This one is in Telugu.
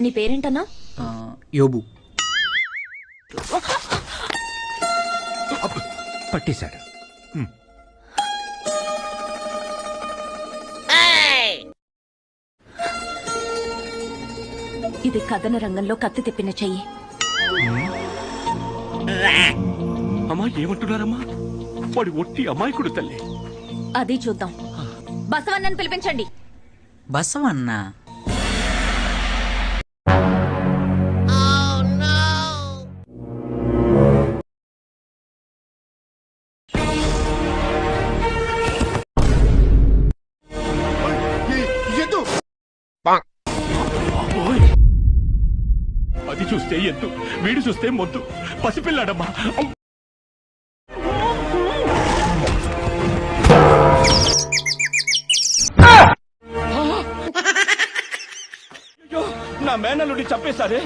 నీ పేరేంటన్నా? యోబు. పట్టేశాడు. ఇది కథన రంగంలో కత్తి తిప్పిన చెయ్యి. అమ్మా ఏమంటున్నారమ్మా? వాడి ఒట్టి అమాయకుడు తల్లి. అది చూద్దాం. బసవన్నని పిలిపించండి. బసవన్న? అది చూస్తే ఎద్దు, వీడు చూస్తే మొద్దు. పసిపిల్లాడమ్మా. నా మేనల్లుడి చంపేశారే.